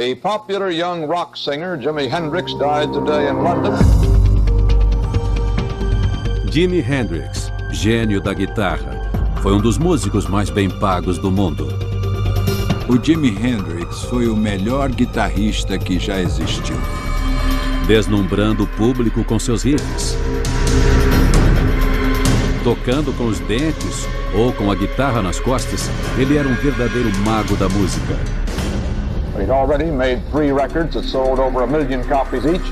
The popular young rock singer Jimi Hendrix died today in London. Jimi Hendrix, gênio da guitarra, foi um dos músicos mais bem pagos do mundo. O Jimi Hendrix foi o melhor guitarrista que já existiu. Deslumbrando o público com seus riffs. Tocando com os dentes ou com a guitarra nas costas, ele era um verdadeiro mago da música. He'd already made 3 records that sold over 1 million copies each.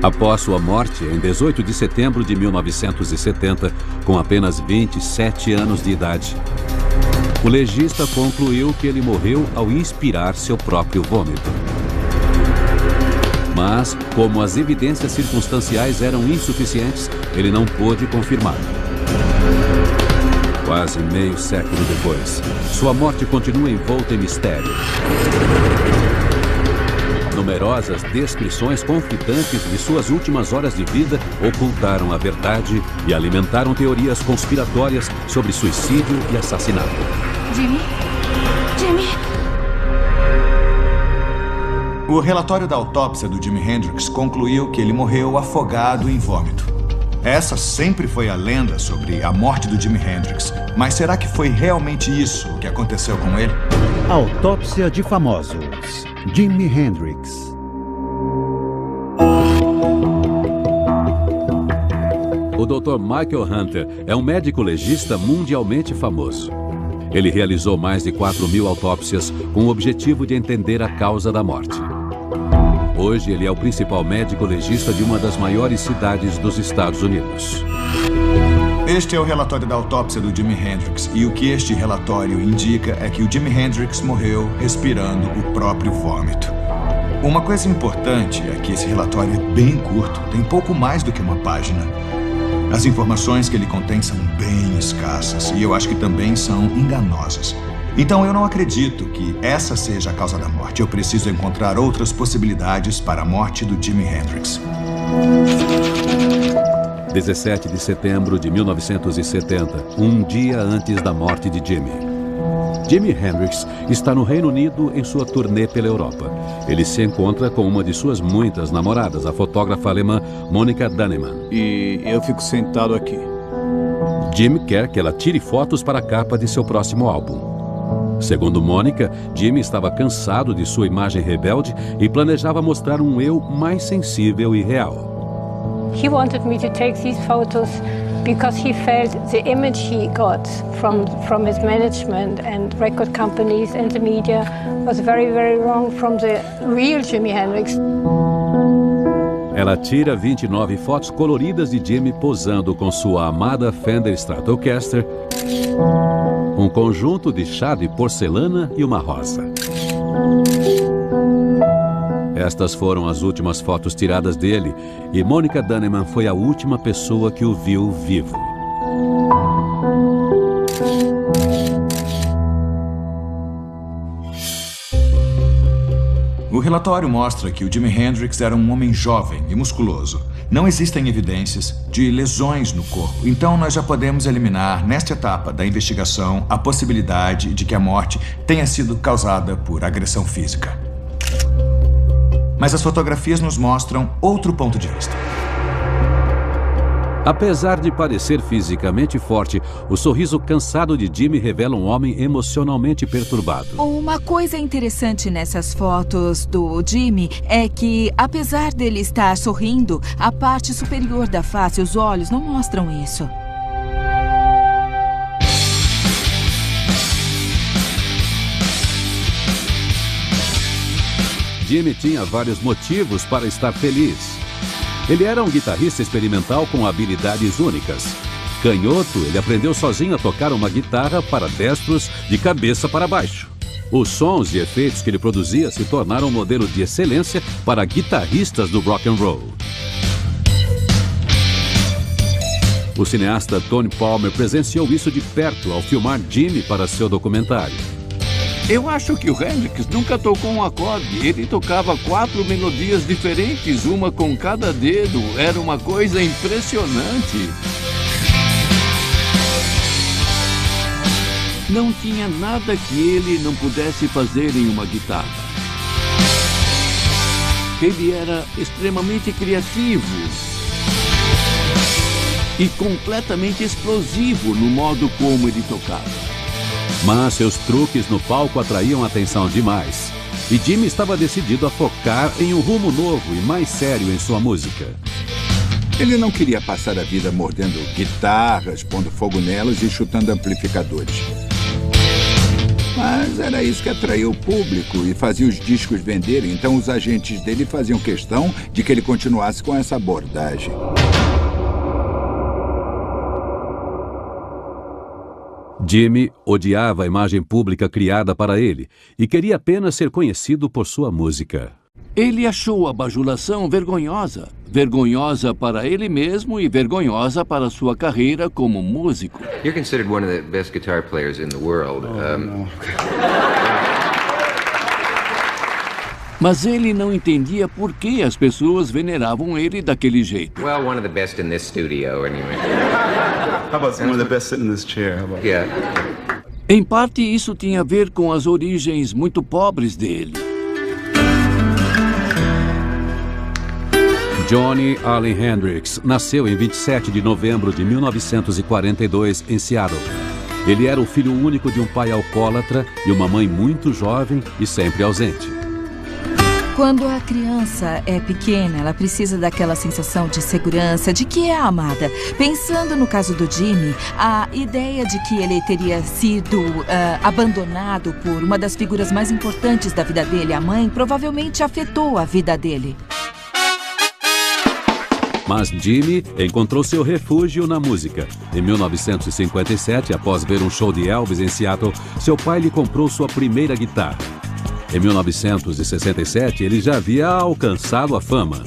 Após sua morte, em 18 de setembro de 1970, com apenas 27 anos de idade, o legista concluiu que ele morreu ao inspirar seu próprio vômito. Mas, como as evidências circunstanciais eram insuficientes, ele não pôde confirmar. Quase meio século depois, sua morte continua envolta em mistério. Numerosas descrições confitantes de suas últimas horas de vida ocultaram a verdade e alimentaram teorias conspiratórias sobre suicídio e assassinato. Jimi? Jimi? O relatório da autópsia do Jimi Hendrix concluiu que ele morreu afogado em vômito. Essa sempre foi a lenda sobre a morte do Jimi Hendrix. Mas será que foi realmente isso o que aconteceu com ele? Autópsia de famosos. Jimi Hendrix. O Dr. Michael Hunter é um médico legista mundialmente famoso. Ele realizou mais de 4.000 autópsias com o objetivo de entender a causa da morte. Hoje, ele é o principal médico legista de uma das maiores cidades dos Estados Unidos. Este é o relatório da autópsia do Jimi Hendrix, e o que este relatório indica é que o Jimi Hendrix morreu respirando o próprio vômito. Uma coisa importante é que esse relatório é bem curto, tem pouco mais do que uma página. As informações que ele contém são bem escassas e eu acho que também são enganosas. Então eu não acredito que essa seja a causa da morte. Eu preciso encontrar outras possibilidades para a morte do Jimi Hendrix. 17 de setembro de 1970, um dia antes da morte de Jimi. Jimi Hendrix está no Reino Unido em sua turnê pela Europa. Ele se encontra com uma de suas muitas namoradas, a fotógrafa alemã Monika Dannemann. E eu fico sentado aqui. Jimi quer que ela tire fotos para a capa de seu próximo álbum. Segundo Monika, Jimi estava cansado de sua imagem rebelde e planejava mostrar um eu mais sensível e real. He wanted me to take these photos because he felt the image he got from his management and record companies and the media was very, very wrong from the real Jimi Hendrix. Ela tira 29 fotos coloridas de Jimi posando com sua amada Fender Stratocaster, um conjunto de chá de porcelana e uma rosa. Estas foram as últimas fotos tiradas dele e Monika Dannemann foi a última pessoa que o viu vivo. O relatório mostra que o Jimi Hendrix era um homem jovem e musculoso. Não existem evidências de lesões no corpo, então nós já podemos eliminar, nesta etapa da investigação, a possibilidade de que a morte tenha sido causada por agressão física. Mas as fotografias nos mostram outro ponto de vista. Apesar de parecer fisicamente forte, o sorriso cansado de Jimi revela um homem emocionalmente perturbado. Uma coisa interessante nessas fotos do Jimi é que, apesar dele estar sorrindo, a parte superior da face, os olhos, não mostram isso. Jimi tinha vários motivos para estar feliz. Ele era um guitarrista experimental com habilidades únicas. Canhoto, ele aprendeu sozinho a tocar uma guitarra para destros de cabeça para baixo. Os sons e efeitos que ele produzia se tornaram um modelo de excelência para guitarristas do rock and roll. O cineasta Tony Palmer presenciou isso de perto ao filmar Jimi para seu documentário. Eu acho que o Hendrix nunca tocou um acorde. Ele tocava 4 melodias diferentes, uma com cada dedo. Era uma coisa impressionante. Não tinha nada que ele não pudesse fazer em uma guitarra. Ele era extremamente criativo e completamente explosivo no modo como ele tocava. Mas seus truques no palco atraíam atenção demais. E Jimmy estava decidido a focar em um rumo novo e mais sério em sua música. Ele não queria passar a vida mordendo guitarras, pondo fogo nelas e chutando amplificadores. Mas era isso que atraía o público e fazia os discos venderem, então os agentes dele faziam questão de que ele continuasse com essa abordagem. Jimmy odiava a imagem pública criada para ele e queria apenas ser conhecido por sua música. Ele achou a bajulação vergonhosa. Vergonhosa para ele mesmo e vergonhosa para sua carreira como músico. You're considered one of the best guitar players in the world. Mas ele não entendia por que as pessoas veneravam ele daquele jeito. Well, one of the best in this studio, anyway. How about one of the best sitting in this chair? How about... Yeah. Em parte, isso tinha a ver com as origens muito pobres dele. Johnny Allen Hendrix nasceu em 27 de novembro de 1942 em Seattle. Ele era o filho único de um pai alcoólatra e uma mãe muito jovem e sempre ausente. Quando a criança é pequena, ela precisa daquela sensação de segurança, de que é amada. Pensando no caso do Jimmy, a ideia de que ele teria sido abandonado por uma das figuras mais importantes da vida dele, a mãe, provavelmente afetou a vida dele. Mas Jimmy encontrou seu refúgio na música. Em 1957, após ver um show de Elvis em Seattle, seu pai lhe comprou sua primeira guitarra. Em 1967, ele já havia alcançado a fama.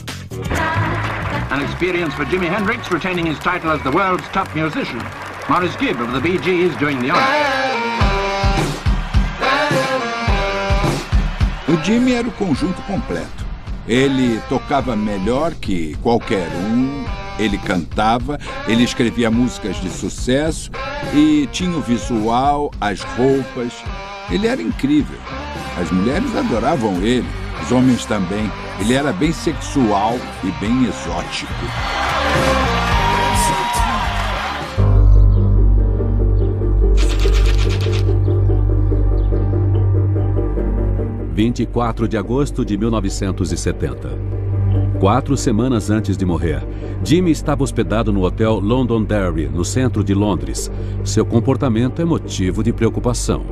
An experience for Jimi Hendrix retaining his title as the world's top musician. Maurice Gibb of the Bee Gees doing the honors. O Jimmy era o conjunto completo. Ele tocava melhor que qualquer um, ele cantava, ele escrevia músicas de sucesso e tinha o visual, as roupas. Ele era incrível. As mulheres adoravam ele, os homens também. Ele era bem sexual e bem exótico. – 24 de agosto de 1970. 4 semanas antes de morrer, Jimmy estava hospedado no hotel Londonderry, no centro de Londres. Seu comportamento é motivo de preocupação.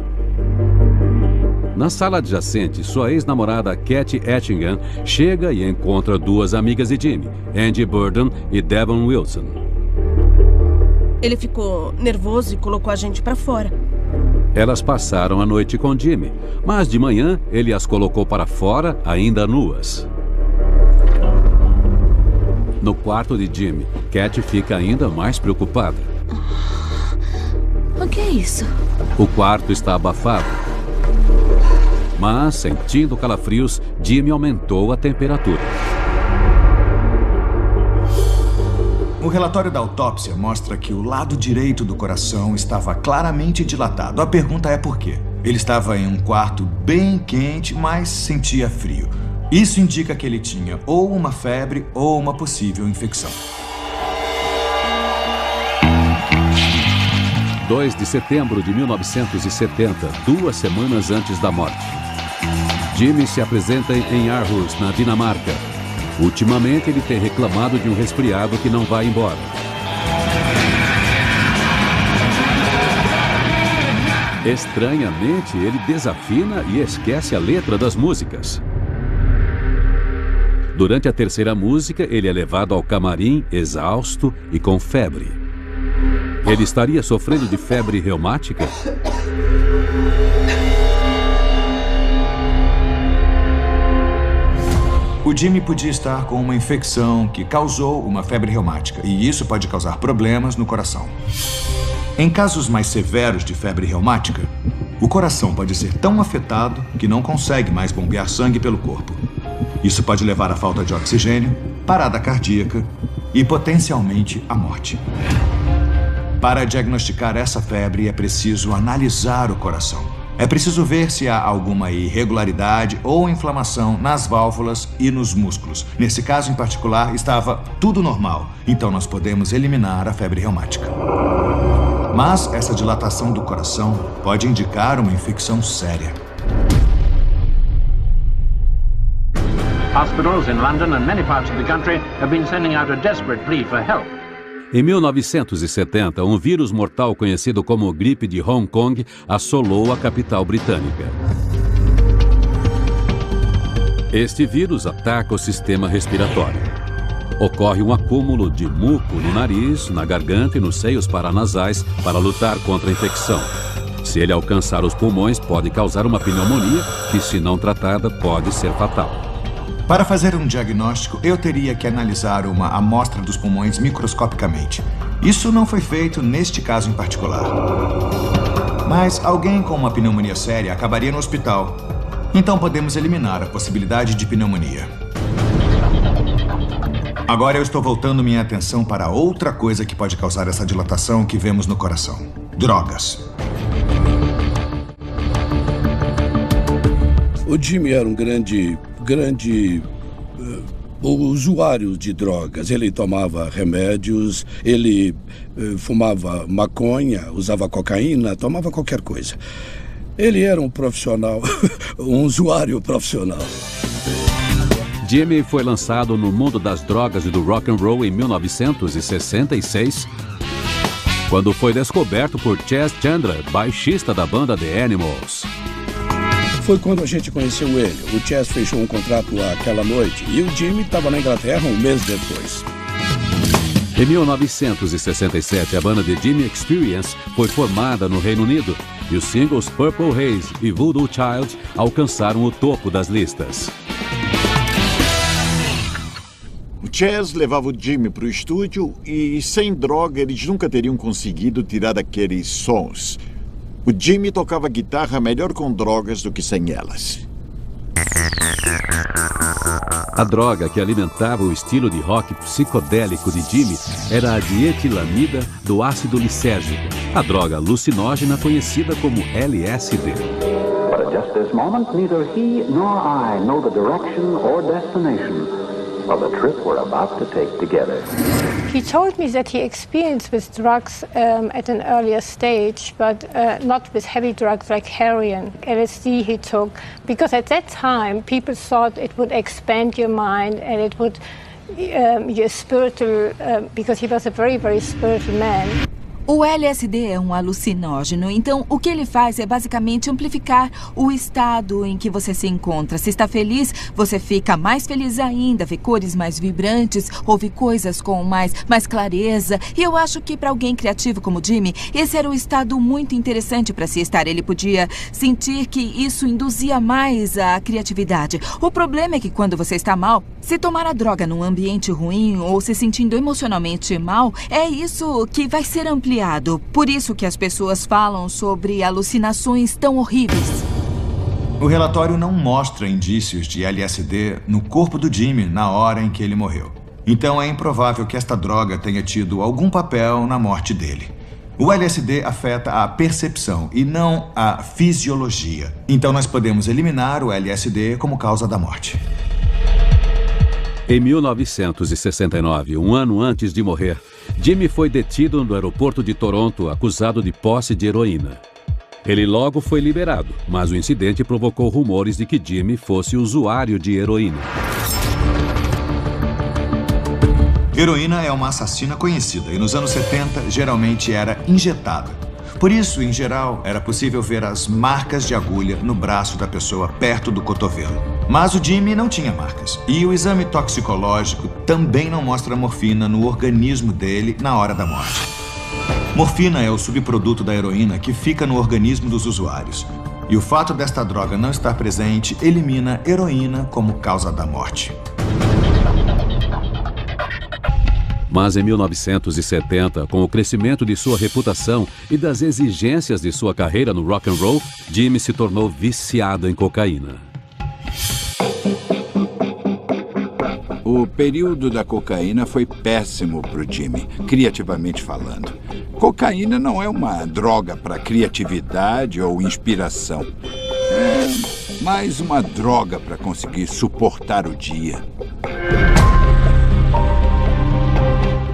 Na sala adjacente, sua ex-namorada Katie Etchingham chega e encontra duas amigas de Jimmy, Angie Burden e Devon Wilson. Ele ficou nervoso e colocou a gente para fora. Elas passaram a noite com Jimmy, mas de manhã ele as colocou para fora, ainda nuas. No quarto de Jimmy, Katie fica ainda mais preocupada. O que é isso? O quarto está abafado. Mas, sentindo calafrios, Jimmy aumentou a temperatura. O relatório da autópsia mostra que o lado direito do coração estava claramente dilatado. A pergunta é por quê? Ele estava em um quarto bem quente, mas sentia frio. Isso indica que ele tinha ou uma febre ou uma possível infecção. 2 de setembro de 1970, 2 semanas antes da morte. Jimmy se apresenta em Aarhus, na Dinamarca. Ultimamente, ele tem reclamado de um resfriado que não vai embora. Estranhamente, ele desafina e esquece a letra das músicas. Durante a terceira música, ele é levado ao camarim, exausto e com febre. Ele estaria sofrendo de febre reumática? O Jimmy podia estar com uma infecção que causou uma febre reumática, e isso pode causar problemas no coração. Em casos mais severos de febre reumática, o coração pode ser tão afetado que não consegue mais bombear sangue pelo corpo. Isso pode levar à falta de oxigênio, parada cardíaca e potencialmente à morte. Para diagnosticar essa febre, é preciso analisar o coração. É preciso ver se há alguma irregularidade ou inflamação nas válvulas e nos músculos. Nesse caso em particular, estava tudo normal, então nós podemos eliminar a febre reumática. Mas essa dilatação do coração pode indicar uma infecção séria. Hospitals in London and many parts of the country have been sending out a desperate plea for help. Em 1970, um vírus mortal conhecido como gripe de Hong Kong assolou a capital britânica. Este vírus ataca o sistema respiratório. Ocorre um acúmulo de muco no nariz, na garganta e nos seios paranasais para lutar contra a infecção. Se ele alcançar os pulmões, pode causar uma pneumonia que, se não tratada, pode ser fatal. Para fazer um diagnóstico, eu teria que analisar uma amostra dos pulmões microscopicamente. Isso não foi feito neste caso em particular. Mas alguém com uma pneumonia séria acabaria no hospital. Então podemos eliminar a possibilidade de pneumonia. Agora eu estou voltando minha atenção para outra coisa que pode causar essa dilatação que vemos no coração: drogas. O Jimmy era um grande usuário de drogas. Ele tomava remédios, ele fumava maconha, usava cocaína, tomava qualquer coisa. Ele era um profissional, um usuário profissional. Jimmy foi lançado no mundo das drogas e do rock and roll em 1966, quando foi descoberto por Chas Chandler, baixista da banda The Animals. Foi quando a gente conheceu ele. O Chas fechou um contrato aquela noite e o Jimmy estava na Inglaterra um mês depois. Em 1967, a banda The Jimmy Experience foi formada no Reino Unido e os singles Purple Haze e Voodoo Child alcançaram o topo das listas. O Chas levava o Jimmy para o estúdio e, sem droga, eles nunca teriam conseguido tirar aqueles sons. O Jimmy tocava guitarra melhor com drogas do que sem elas. A droga que alimentava o estilo de rock psicodélico de Jimmy era a dietilamida do ácido lisérgico, a droga alucinógena conhecida como LSD. But at just this moment, neither he nor I know the direction or destination of the trip we're about to take together. He told me that he experienced with drugs at an earlier stage, but not with heavy drugs like heroin. LSD he took, because at that time people thought it would expand your mind and it would your spiritual, because he was a very, very spiritual man. O LSD é um alucinógeno, então o que ele faz é basicamente amplificar o estado em que você se encontra. Se está feliz, você fica mais feliz ainda, vê cores mais vibrantes, ouve coisas com mais clareza. E eu acho que para alguém criativo como Jimmy, esse era um estado muito interessante para se estar. Ele podia sentir que isso induzia mais a criatividade. O problema é que quando você está mal, se tomar a droga num ambiente ruim ou se sentindo emocionalmente mal, é isso que vai ser ampliado. Por isso que as pessoas falam sobre alucinações tão horríveis. O relatório não mostra indícios de LSD no corpo do Jimmy na hora em que ele morreu. Então é improvável que esta droga tenha tido algum papel na morte dele. O LSD afeta a percepção e não a fisiologia. Então nós podemos eliminar o LSD como causa da morte. Em 1969, um ano antes de morrer, Jimmy foi detido no aeroporto de Toronto, acusado de posse de heroína. Ele logo foi liberado, mas o incidente provocou rumores de que Jimmy fosse usuário de heroína. Heroína é uma assassina conhecida e nos anos 70 geralmente era injetada. Por isso, em geral, era possível ver as marcas de agulha no braço da pessoa perto do cotovelo. Mas o Jimmy não tinha marcas. E o exame toxicológico também não mostra morfina no organismo dele na hora da morte. Morfina é o subproduto da heroína que fica no organismo dos usuários. E o fato desta droga não estar presente elimina heroína como causa da morte. Mas em 1970, com o crescimento de sua reputação e das exigências de sua carreira no rock and roll, Jimmy se tornou viciado em cocaína. O período da cocaína foi péssimo para o Jimmy, criativamente falando. Cocaína não é uma droga para criatividade ou inspiração. É mais uma droga para conseguir suportar o dia.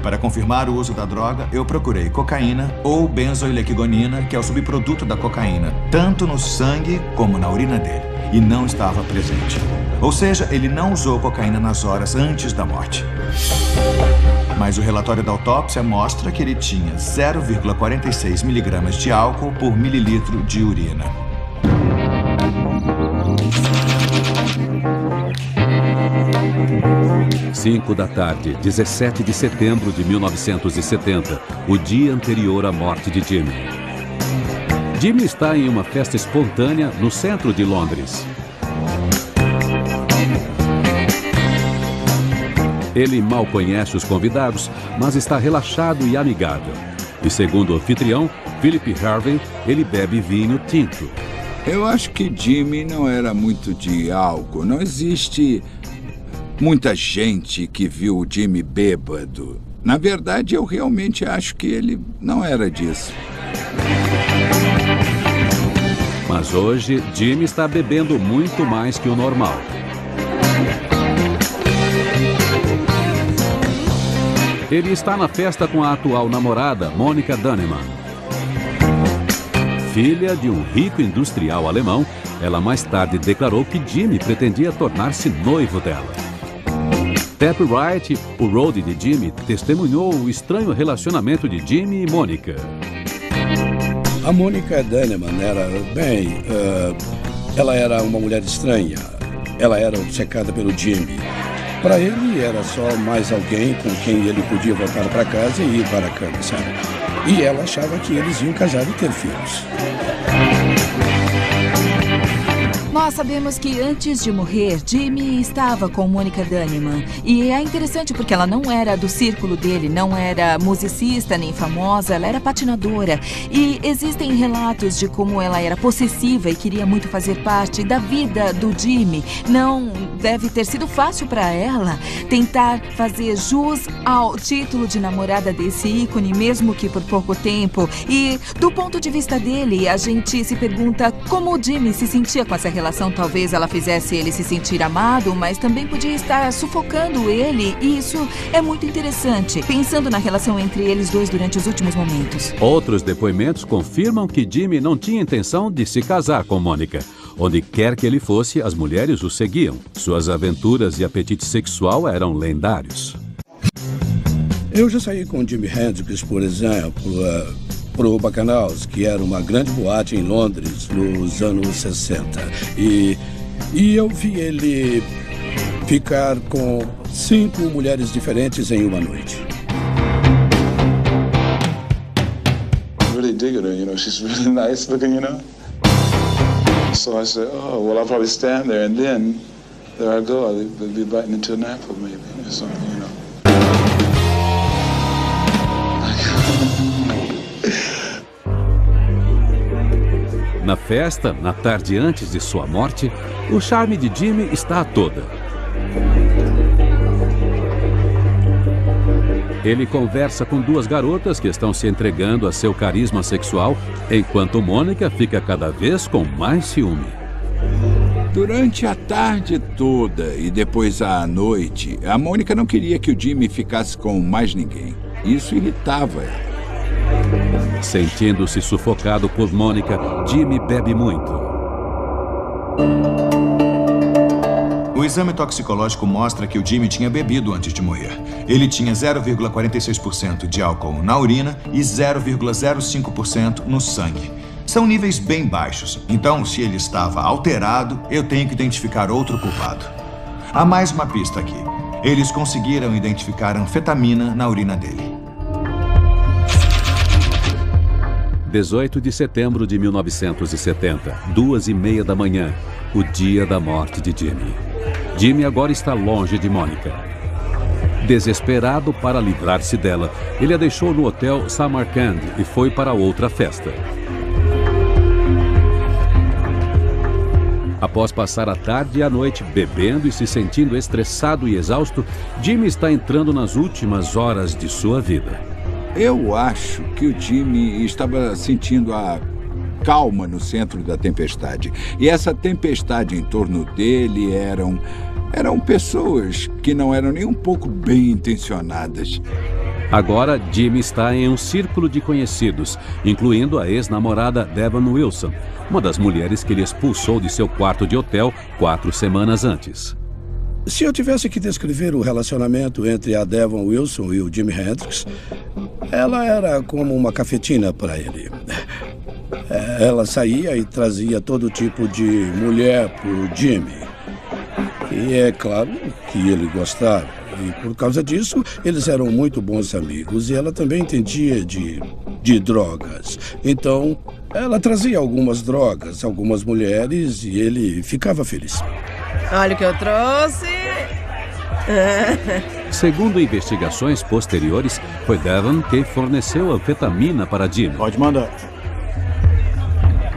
Para confirmar o uso da droga, eu procurei cocaína ou benzoilequigonina, que é o subproduto da cocaína, tanto no sangue como na urina dele, e não estava presente. Ou seja, ele não usou cocaína nas horas antes da morte. Mas o relatório da autópsia mostra que ele tinha 0,46 miligramas de álcool por mililitro de urina. Cinco da tarde, 17 de setembro de 1970, o dia anterior à morte de Jimmy. Jimmy está em uma festa espontânea no centro de Londres. Ele mal conhece os convidados, mas está relaxado e amigável. E segundo o anfitrião, Philip Harvey, ele bebe vinho tinto. Eu acho que Jimmy não era muito de álcool. Não existe muita gente que viu o Jimmy bêbado. Na verdade, eu realmente acho que ele não era disso. Mas hoje, Jimmy está bebendo muito mais que o normal. Ele está na festa com a atual namorada, Monica Dannemann. Filha de um rico industrial alemão, ela mais tarde declarou que Jimmy pretendia tornar-se noivo dela. Tab Wright, o roadie de Jimmy, testemunhou o estranho relacionamento de Jimmy e Monica. A Monica Dannemann era, ela era uma mulher estranha. Ela era obcecada pelo Jimmy. Para ele, era só mais alguém com quem ele podia voltar para casa e ir para a cama, sabe? E ela achava que eles iam casar e ter filhos. Nós sabemos que antes de morrer, Jimmy estava com Monica Dannemann. E é interessante porque ela não era do círculo dele, não era musicista nem famosa, ela era patinadora. E existem relatos de como ela era possessiva e queria muito fazer parte da vida do Jimmy. Não deve ter sido fácil para ela tentar fazer jus ao título de namorada desse ícone, mesmo que por pouco tempo. E do ponto de vista dele, a gente se pergunta como o Jimmy se sentia com essa relação. Talvez ela fizesse ele se sentir amado, mas também podia estar sufocando ele, e isso é muito interessante, pensando na relação entre eles dois durante os últimos momentos. Outros depoimentos confirmam que Jimmy não tinha intenção de se casar com Monica. Onde quer que ele fosse, as mulheres o seguiam. Suas aventuras e apetite sexual eram lendários. Eu já saí com Jimi Hendrix, por exemplo, pro Bacchanals, que era uma grande boate em Londres nos anos 60. E eu vi ele ficar com 5 mulheres diferentes em uma noite. I really dig her, you know, she's really nice looking, you know. So I said, oh, well, I'll probably stand there, and then there I go, I'll be biting into an apple maybe, or something, you know. Na festa, na tarde antes de sua morte, o charme de Jimmy está a toda. Ele conversa com 2 garotas que estão se entregando a seu carisma sexual, enquanto Monica fica cada vez com mais ciúme. Durante a tarde toda e depois à noite, a Monica não queria que o Jimmy ficasse com mais ninguém. Isso irritava ela. Sentindo-se sufocado por Monica, Jimmy bebe muito. O exame toxicológico mostra que o Jimmy tinha bebido antes de morrer. Ele tinha 0,46% de álcool na urina e 0,05% no sangue. São níveis bem baixos, então se ele estava alterado, eu tenho que identificar outro culpado. Há mais uma pista aqui. Eles conseguiram identificar anfetamina na urina dele. 18 de setembro de 1970, 2h30 da manhã, o dia da morte de Jimmy. Jimmy agora está longe de Monica. Desesperado para livrar-se dela, ele a deixou no hotel Samarkand e foi para outra festa. Após passar a tarde e a noite bebendo e se sentindo estressado e exausto, Jimmy está entrando nas últimas horas de sua vida. Eu acho que o Jimmy estava sentindo a calma no centro da tempestade. E essa tempestade em torno dele eram pessoas que não eram nem um pouco bem intencionadas. Agora, Jimmy está em um círculo de conhecidos, incluindo a ex-namorada Devon Wilson, uma das mulheres que ele expulsou de seu quarto de hotel 4 semanas antes. Se eu tivesse que descrever o relacionamento entre a Devon Wilson e o Jimi Hendrix, ela era como uma cafetina para ele. Ela saía e trazia todo tipo de mulher para o Jimmy. E é claro que ele gostava. E por causa disso, eles eram muito bons amigos. E ela também entendia de drogas. Então, ela trazia algumas drogas, algumas mulheres, e ele ficava feliz. Olha o que eu trouxe! Segundo investigações posteriores, foi Devon quem forneceu anfetamina para Jimmy. Pode mandar.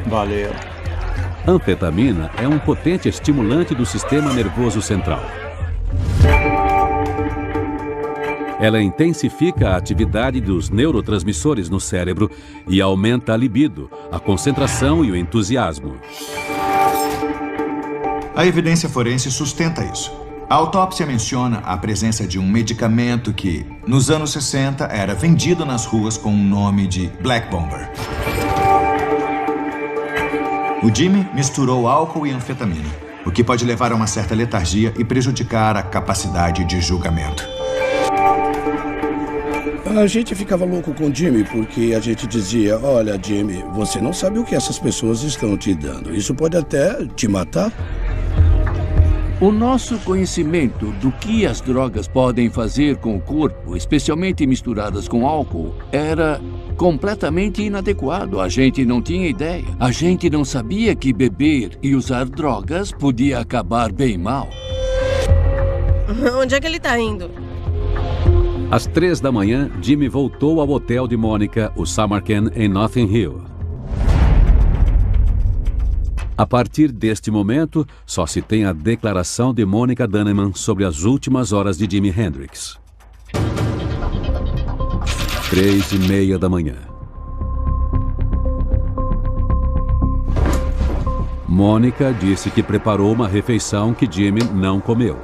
Valeu. Anfetamina é um potente estimulante do sistema nervoso central. Ela intensifica a atividade dos neurotransmissores no cérebro e aumenta a libido, a concentração e o entusiasmo. A evidência forense sustenta isso. A autópsia menciona a presença de um medicamento que, nos anos 60, era vendido nas ruas com o nome de Black Bomber. O Jimmy misturou álcool e anfetamina, o que pode levar a uma certa letargia e prejudicar a capacidade de julgamento. A gente ficava louco com o Jimmy porque a gente dizia: olha, Jimmy, você não sabe o que essas pessoas estão te dando. Isso pode até te matar. O nosso conhecimento do que as drogas podem fazer com o corpo, especialmente misturadas com álcool, era completamente inadequado. A gente não tinha ideia. A gente não sabia que beber e usar drogas podia acabar bem mal. Onde é que ele tá indo? Às 3 da manhã, Jimmy voltou ao hotel de Mônica, o Samarkand, em Notting Hill. A partir deste momento, só se tem a declaração de Monica Dunneman sobre as últimas horas de Jimi Hendrix. 3:30 da manhã. Mônica disse que preparou uma refeição que Jimmy não comeu.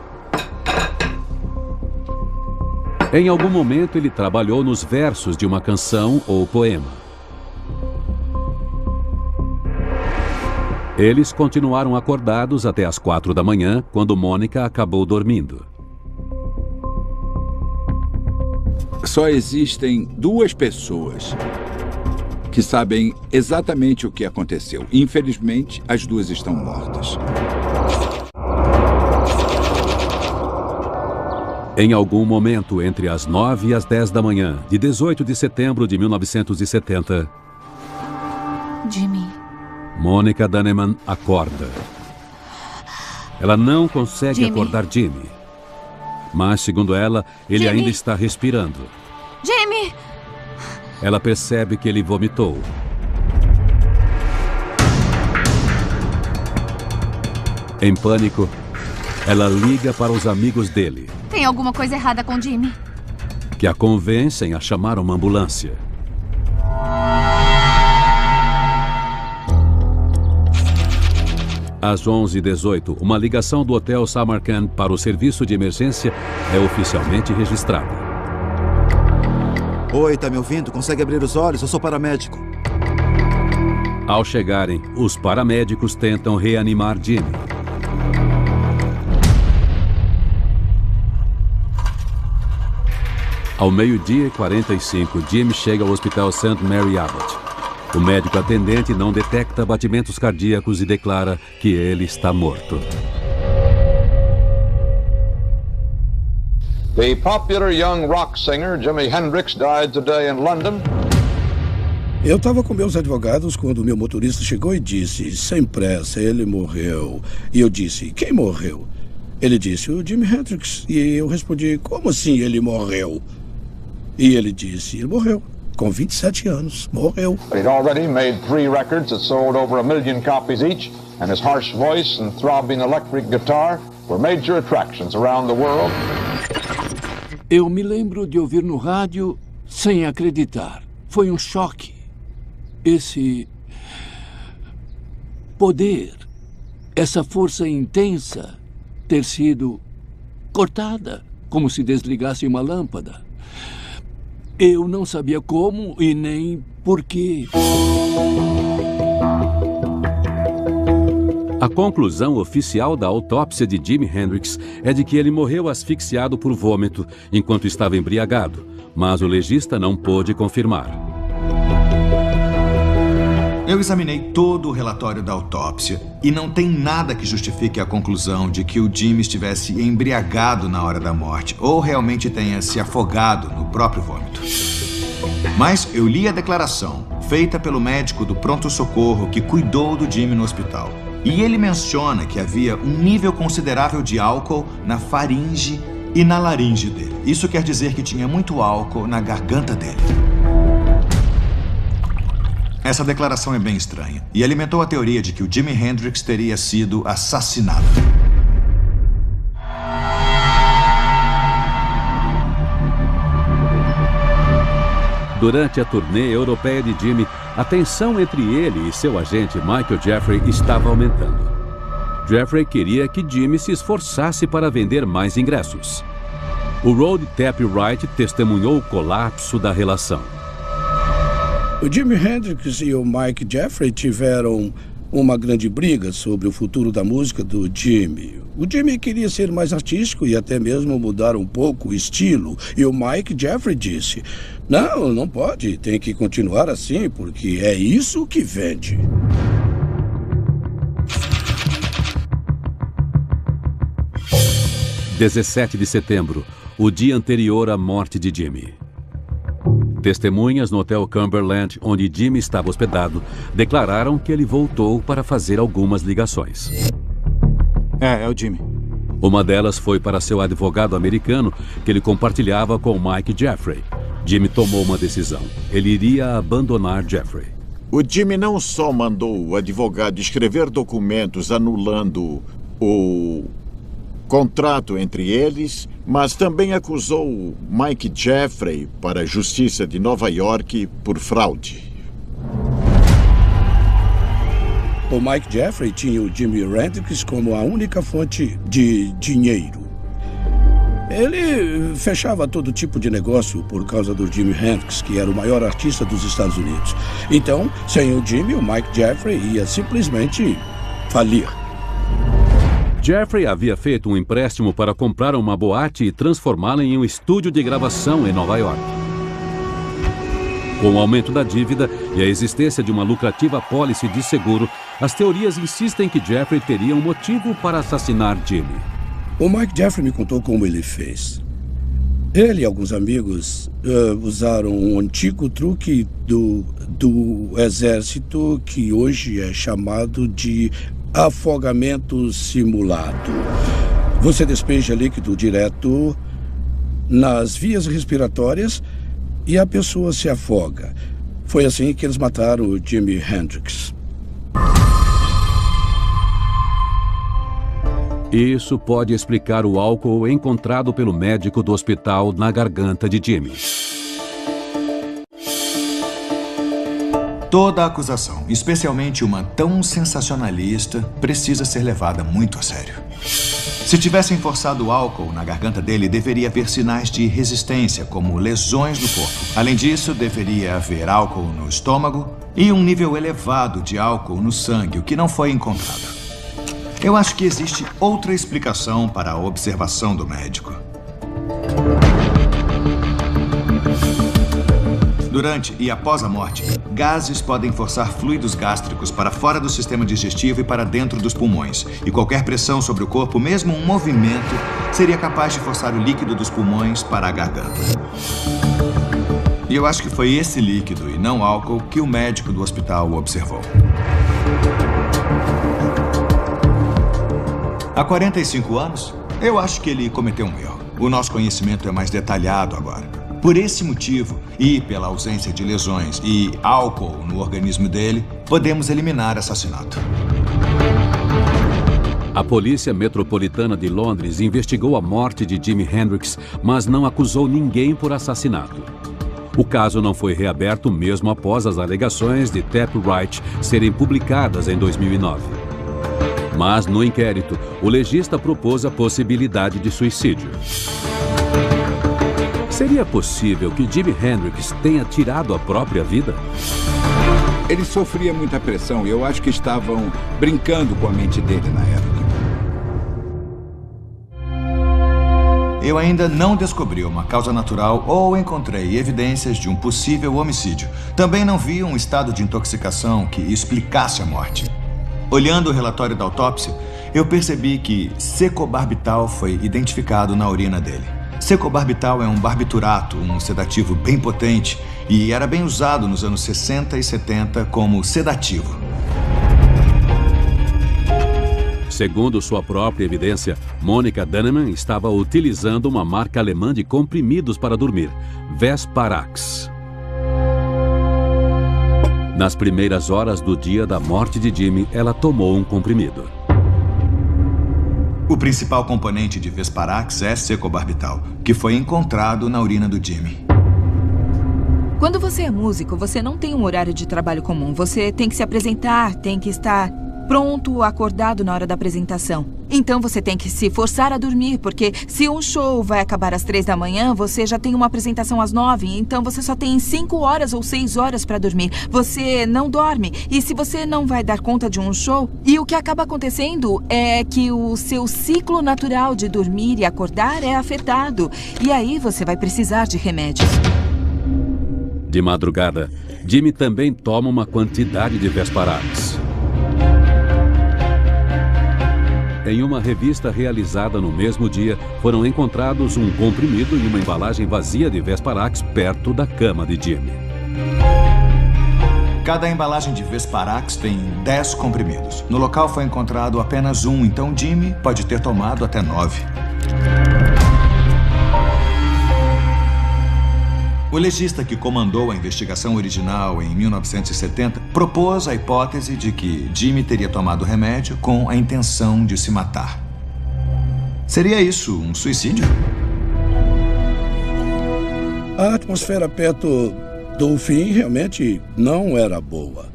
Em algum momento, ele trabalhou nos versos de uma canção ou poema. Eles continuaram acordados até as 4 da manhã, quando Mônica acabou dormindo. Só existem 2 pessoas que sabem exatamente o que aconteceu. Infelizmente, as 2 estão mortas. Em algum momento entre as 9 e as 10 da manhã, de 18 de setembro de 1970... Jimmy. Monica Dunneman acorda. Ela não consegue acordar Jimmy. Mas, segundo ela, ele ainda está respirando. Jimmy! Ela percebe que ele vomitou. Em pânico, ela liga para os amigos dele, Tem alguma coisa errada com Jimmy? que a convencem a chamar uma ambulância. Às 11h18, uma ligação do Hotel Samarkand para o serviço de emergência é oficialmente registrada. Oi, tá me ouvindo? Consegue abrir os olhos? Eu sou paramédico. Ao chegarem, os paramédicos tentam reanimar Jimmy. Ao 12h45, Jimmy chega ao Hospital St. Mary Abbott. O médico atendente não detecta batimentos cardíacos e declara que ele está morto. The popular young rock singer Jimi Hendrix died today in London. Eu estava com meus advogados quando o meu motorista chegou e disse: sem pressa, ele morreu. E eu disse: quem morreu? Ele disse: o Jimi Hendrix. E eu respondi: como assim ele morreu? E ele disse: ele morreu. com 27 anos. Morreu. But he'd already made 3 records that sold over 1 million copies each, and his harsh voice and throbbing electric guitar were major attractions around the world. Eu me lembro de ouvir no rádio sem acreditar. Foi um choque. Esse poder, essa força intensa ter sido cortada, como se desligasse uma lâmpada. Eu não sabia como e nem por quê. A conclusão oficial da autópsia de Jimi Hendrix é de que ele morreu asfixiado por vômito enquanto estava embriagado, mas o legista não pôde confirmar. Eu examinei todo o relatório da autópsia e não tem nada que justifique a conclusão de que o Jimi estivesse embriagado na hora da morte ou realmente tenha se afogado no próprio vômito. Mas eu li a declaração feita pelo médico do pronto-socorro que cuidou do Jimi no hospital. E ele menciona que havia um nível considerável de álcool na faringe e na laringe dele. Isso quer dizer que tinha muito álcool na garganta dele. Essa declaração é bem estranha e alimentou a teoria de que o Jimi Hendrix teria sido assassinado. Durante a turnê europeia de Jimi, a tensão entre ele e seu agente Michael Jeffrey estava aumentando. Jeffrey queria que Jimi se esforçasse para vender mais ingressos. O Rod Tapp Wright testemunhou o colapso da relação. O Jimi Hendrix e o Mike Jeffrey tiveram uma grande briga sobre o futuro da música do Jimi. O Jimi queria ser mais artístico e até mesmo mudar um pouco o estilo. E o Mike Jeffrey disse: não pode, tem que continuar assim, porque é isso que vende. – 17 de setembro, o dia anterior à morte de Jimi. Testemunhas no Hotel Cumberland, onde Jimi estava hospedado, declararam que ele voltou para fazer algumas ligações. É o Jimi. Uma delas foi para seu advogado americano, que ele compartilhava com Mike Jeffrey. Jimi tomou uma decisão. Ele iria abandonar Jeffrey. O Jimi não só mandou o advogado escrever documentos anulando o contrato entre eles, mas também acusou o Mike Jeffrey para a Justiça de Nova York por fraude. O Mike Jeffrey tinha o Jimi Hendrix como a única fonte de dinheiro. Ele fechava todo tipo de negócio por causa do Jimi Hendrix, que era o maior artista dos Estados Unidos. Então, sem o Jimi, o Mike Jeffrey ia simplesmente falir. Jeffrey havia feito um empréstimo para comprar uma boate e transformá-la em um estúdio de gravação em Nova York. Com o aumento da dívida e a existência de uma lucrativa apólice de seguro, as teorias insistem que Jeffrey teria um motivo para assassinar Jimi. O Mike Jeffrey me contou como ele fez. Ele e alguns amigos usaram um antigo truque do exército que hoje é chamado de afogamento simulado. Você despeja líquido direto nas vias respiratórias e a pessoa se afoga. Foi assim que eles mataram o Jimi Hendrix. Isso pode explicar o álcool encontrado pelo médico do hospital na garganta de Jimi. Toda acusação, especialmente uma tão sensacionalista, precisa ser levada muito a sério. Se tivessem forçado álcool na garganta dele, deveria haver sinais de resistência, como lesões no corpo. Além disso, deveria haver álcool no estômago e um nível elevado de álcool no sangue, o que não foi encontrado. Eu acho que existe outra explicação para a observação do médico. Durante e após a morte, gases podem forçar fluidos gástricos para fora do sistema digestivo e para dentro dos pulmões. E qualquer pressão sobre o corpo, mesmo um movimento, seria capaz de forçar o líquido dos pulmões para a garganta. E eu acho que foi esse líquido, e não álcool, que o médico do hospital observou. Há 45 anos, eu acho que ele cometeu um erro. O nosso conhecimento é mais detalhado agora. Por esse motivo, e pela ausência de lesões e álcool no organismo dele, podemos eliminar assassinato. A Polícia Metropolitana de Londres investigou a morte de Jimi Hendrix, mas não acusou ninguém por assassinato. O caso não foi reaberto mesmo após as alegações de Tapp Wright serem publicadas em 2009. Mas, no inquérito, o legista propôs a possibilidade de suicídio. Seria possível que Jimi Hendrix tenha tirado a própria vida? Ele sofria muita pressão e eu acho que estavam brincando com a mente dele na época. Eu ainda não descobri uma causa natural ou encontrei evidências de um possível homicídio. Também não vi um estado de intoxicação que explicasse a morte. Olhando o relatório da autópsia, eu percebi que secobarbital foi identificado na urina dele. Secobarbital é um barbiturato, um sedativo bem potente, e era bem usado nos anos 60 e 70 como sedativo. Segundo sua própria evidência, Monica Dannemann estava utilizando uma marca alemã de comprimidos para dormir, Vesparax. Nas primeiras horas do dia da morte de Jimi, ela tomou um comprimido. O principal componente de Vesparax é secobarbital, que foi encontrado na urina do Jimi. Quando você é músico, você não tem um horário de trabalho comum. Você tem que se apresentar, tem que estar pronto, acordado na hora da apresentação. Então você tem que se forçar a dormir, porque se um show vai acabar às 3 da manhã, você já tem uma apresentação às 9, então você só tem 5 horas ou 6 horas para dormir. Você não dorme. E se você não vai dar conta de um show, e o que acaba acontecendo é que o seu ciclo natural de dormir e acordar é afetado. E aí você vai precisar de remédios. De madrugada, Jimi também toma uma quantidade de Vesparax. Em uma revista realizada no mesmo dia, foram encontrados um comprimido e uma embalagem vazia de Vesparax perto da cama de Jimi. Cada embalagem de Vesparax tem 10 comprimidos. No local foi encontrado apenas um, então Jimi pode ter tomado até 9. O legista que comandou a investigação original em 1970 propôs a hipótese de que Jimi teria tomado o remédio com a intenção de se matar. Seria isso um suicídio? A atmosfera perto do fim realmente não era boa.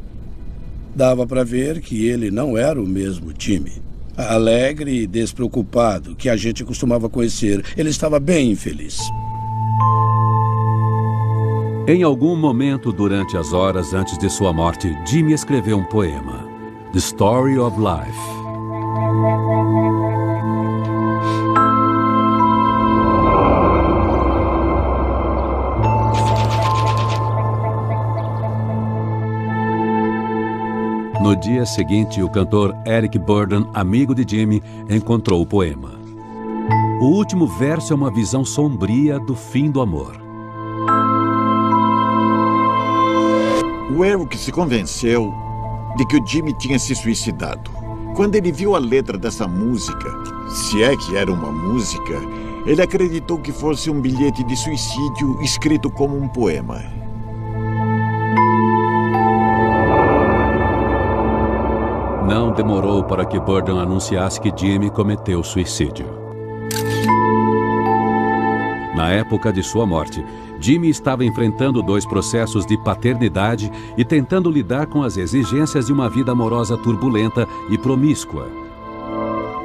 Dava para ver que ele não era o mesmo Jimi. Alegre e despreocupado que a gente costumava conhecer. Ele estava bem infeliz. Em algum momento durante as horas antes de sua morte, Jimi escreveu um poema, The Story of Life. No dia seguinte, o cantor Eric Burdon, amigo de Jimi, encontrou o poema. O último verso é uma visão sombria do fim do amor. O Eric se convenceu de que o Jimi tinha se suicidado. Quando ele viu a letra dessa música, se é que era uma música, ele acreditou que fosse um bilhete de suicídio escrito como um poema. Não demorou para que Burdon anunciasse que Jimi cometeu suicídio. Na época de sua morte, Jimi estava enfrentando 2 processos de paternidade e tentando lidar com as exigências de uma vida amorosa turbulenta e promíscua.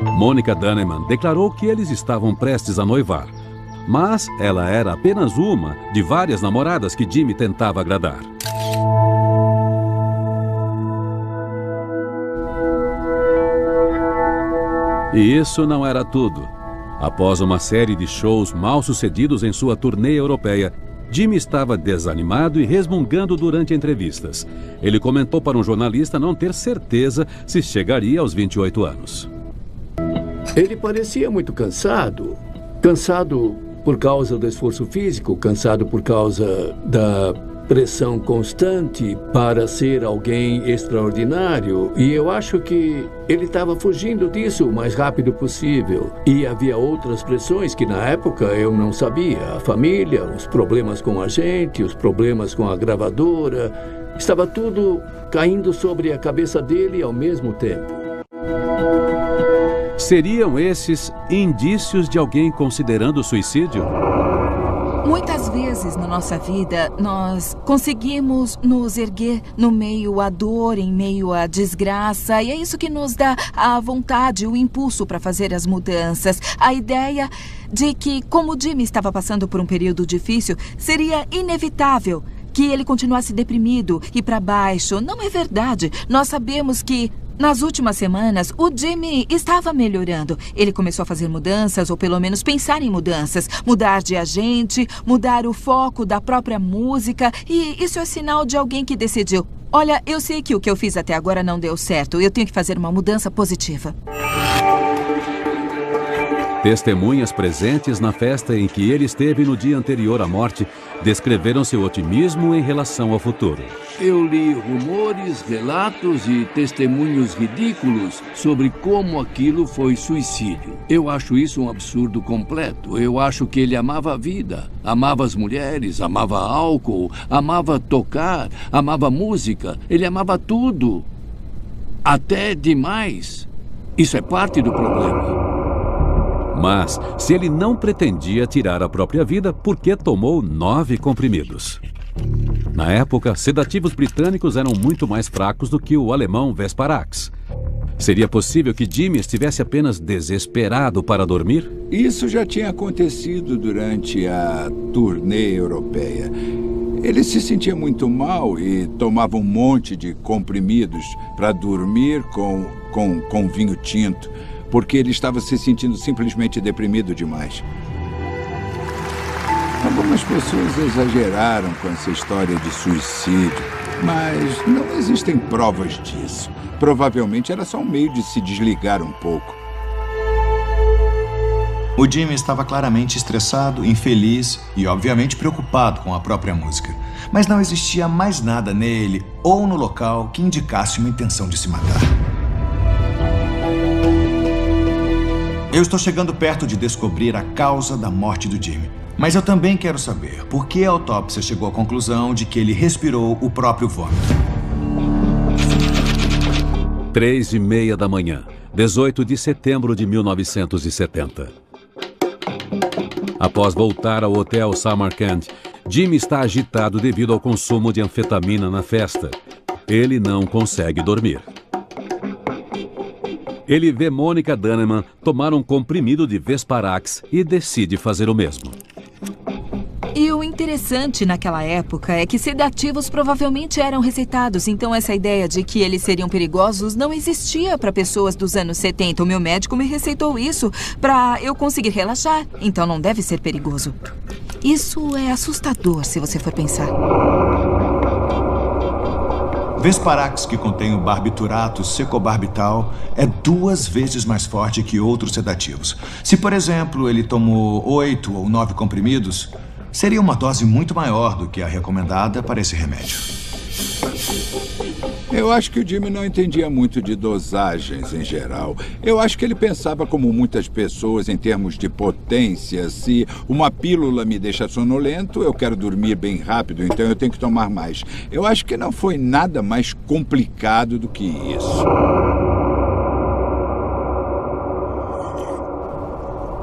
Monica Dannemann declarou que eles estavam prestes a noivar, mas ela era apenas uma de várias namoradas que Jimi tentava agradar. E isso não era tudo. Após uma série de shows mal sucedidos em sua turnê europeia, Jimi estava desanimado e resmungando durante entrevistas. Ele comentou para um jornalista não ter certeza se chegaria aos 28 anos. Ele parecia muito cansado. Cansado por causa do esforço físico, cansado por causa da pressão constante para ser alguém extraordinário, e eu acho que ele estava fugindo disso o mais rápido possível. E havia outras pressões que na época eu não sabia. A família, os problemas com a gente, os problemas com a gravadora. Estava tudo caindo sobre a cabeça dele ao mesmo tempo. Seriam esses indícios de alguém considerando suicídio? Muitas vezes na nossa vida, nós conseguimos nos erguer no meio à dor, em meio à desgraça, e é isso que nos dá a vontade, o impulso para fazer as mudanças. A ideia de que, como o Jimmy estava passando por um período difícil, seria inevitável que ele continuasse deprimido e para baixo. Não é verdade. Nós sabemos que nas últimas semanas, o Jimmy estava melhorando. Ele começou a fazer mudanças, ou pelo menos pensar em mudanças. Mudar de agente, mudar o foco da própria música. E isso é sinal de alguém que decidiu: olha, eu sei que o que eu fiz até agora não deu certo. Eu tenho que fazer uma mudança positiva. Testemunhas presentes na festa em que ele esteve no dia anterior à morte descreveram seu otimismo em relação ao futuro. Eu li rumores, relatos e testemunhos ridículos sobre como aquilo foi suicídio. Eu acho isso um absurdo completo. Eu acho que ele amava a vida, amava as mulheres, amava álcool, amava tocar, amava música. Ele amava tudo. Até demais. Isso é parte do problema. Mas, se ele não pretendia tirar a própria vida, por que tomou 9 comprimidos? Na época, sedativos britânicos eram muito mais fracos do que o alemão Vesparax. Seria possível que Jimmy estivesse apenas desesperado para dormir? Isso já tinha acontecido durante a turnê europeia. Ele se sentia muito mal e tomava um monte de comprimidos para dormir com vinho tinto, porque ele estava se sentindo simplesmente deprimido demais. Algumas pessoas exageraram com essa história de suicídio, mas não existem provas disso. Provavelmente era só um meio de se desligar um pouco. O Jimmy estava claramente estressado, infeliz e, obviamente, preocupado com a própria música. Mas não existia mais nada nele ou no local que indicasse uma intenção de se matar. Eu estou chegando perto de descobrir a causa da morte do Jimmy. Mas eu também quero saber por que a autópsia chegou à conclusão de que ele respirou o próprio vômito. 3h30 da manhã, 18 de setembro de 1970. Após voltar ao hotel Samarkand, Jimmy está agitado devido ao consumo de anfetamina na festa. Ele não consegue dormir. Ele vê Monica Dunneman tomar um comprimido de Vesparax e decide fazer o mesmo. E o interessante naquela época é que sedativos provavelmente eram receitados, então essa ideia de que eles seriam perigosos não existia para pessoas dos anos 70. O meu médico me receitou isso para eu conseguir relaxar, então não deve ser perigoso. Isso é assustador se você for pensar. Vesparax, que contém o barbiturato secobarbital, é 2 vezes mais forte que outros sedativos. Se, por exemplo, ele tomou 8 ou 9 comprimidos, seria uma dose muito maior do que a recomendada para esse remédio. Eu acho que o Jimmy não entendia muito de dosagens em geral. Eu acho que ele pensava como muitas pessoas em termos de potência. Se uma pílula me deixa sonolento, eu quero dormir bem rápido, então eu tenho que tomar mais. Eu acho que não foi nada mais complicado do que isso.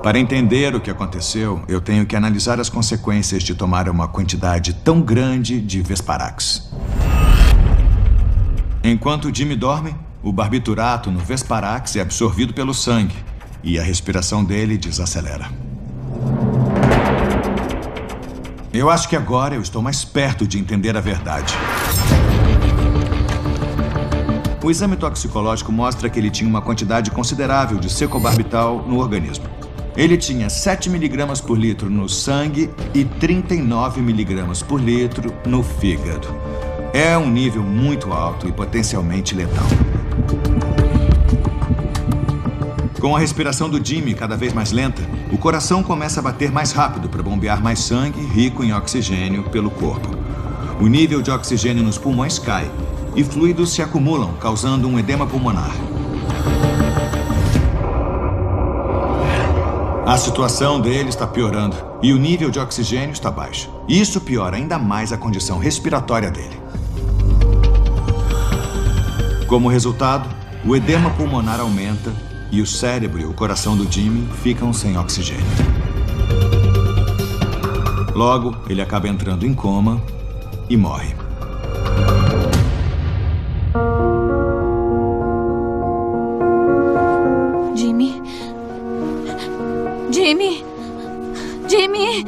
Para entender o que aconteceu, eu tenho que analisar as consequências de tomar uma quantidade tão grande de Vesparax. Enquanto Jimmy dorme, o barbiturato no Vesparax é absorvido pelo sangue e a respiração dele desacelera. Eu acho que agora eu estou mais perto de entender a verdade. O exame toxicológico mostra que ele tinha uma quantidade considerável de secobarbital no organismo. Ele tinha 7 miligramas por litro no sangue e 39 miligramas por litro no fígado. É um nível muito alto e potencialmente letal. Com a respiração do Jimmy cada vez mais lenta, o coração começa a bater mais rápido para bombear mais sangue rico em oxigênio pelo corpo. O nível de oxigênio nos pulmões cai e fluidos se acumulam, causando um edema pulmonar. A situação dele está piorando e o nível de oxigênio está baixo. Isso piora ainda mais a condição respiratória dele. Como resultado, o edema pulmonar aumenta e o cérebro e o coração do Jimmy ficam sem oxigênio. Logo, ele acaba entrando em coma e morre. Jimmy? Jimmy? Jimmy?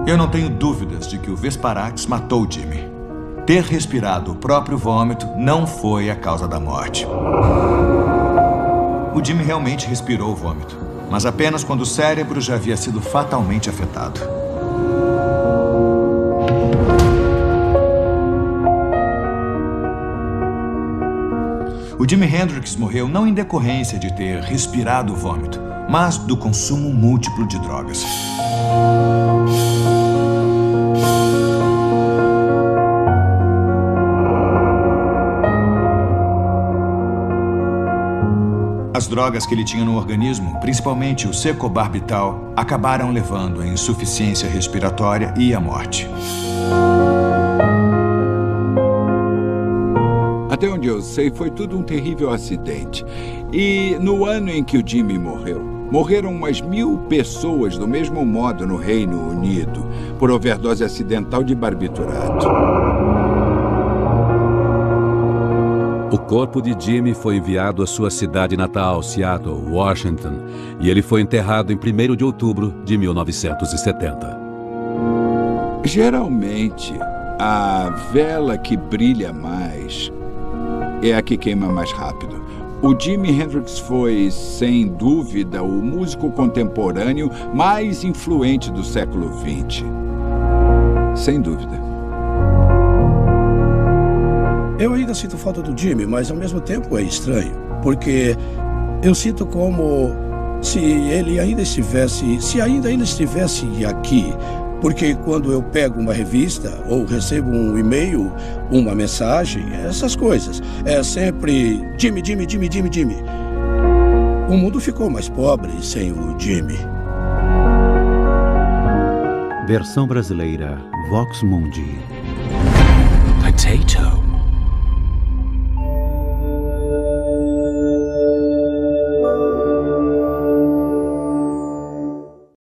Eu não tenho dúvidas de que o Vesparax matou o Jimmy. Ter respirado o próprio vômito não foi a causa da morte. O Jimmy realmente respirou o vômito, mas apenas quando o cérebro já havia sido fatalmente afetado. O Jimi Hendrix morreu não em decorrência de ter respirado o vômito, mas do consumo múltiplo de drogas. As drogas que ele tinha no organismo, principalmente o secobarbital, acabaram levando à insuficiência respiratória e à morte. Até onde eu sei, foi tudo um terrível acidente. E no ano em que o Jimmy morreu, morreram umas 1000 pessoas do mesmo modo no Reino Unido, por overdose acidental de barbiturato. O corpo de Jimmy foi enviado à sua cidade natal, Seattle, Washington, e ele foi enterrado em 1º de outubro de 1970. Geralmente, a vela que brilha mais é a que queima mais rápido. O Jimi Hendrix foi, sem dúvida, o músico contemporâneo mais influente do século XX. Sem dúvida. Eu ainda sinto falta do Jimmy, mas ao mesmo tempo é estranho, porque eu sinto como se ele ainda estivesse, ainda estivesse aqui. Porque quando eu pego uma revista ou recebo um e-mail, uma mensagem, essas coisas, é sempre Jimmy, Jimmy, Jimmy, Jimmy, Jimmy. O mundo ficou mais pobre sem o Jimmy. Versão brasileira, Vox Mundi. Potato.